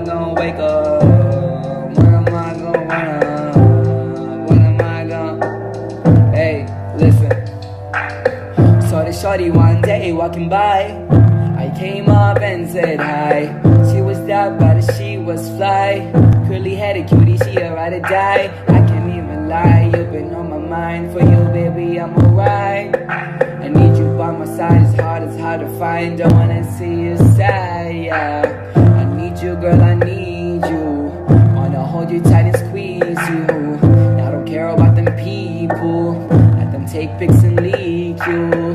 gonna wake up? When am I gonna? When am I gonna? Hey, listen. Saw the shorty one day walking by. I came up and said hi. She was that bad, she was fly. Curly-headed cutie, she a ride or die. I can't even lie, you've been on my mind. For you, baby, I'm alright. I need you by my side, it's hard to find. Don't wanna see you sad, yeah. I need you, girl, I need you. Wanna hold you tight and squeeze you. I don't care about them people. Let them take pics and leak you.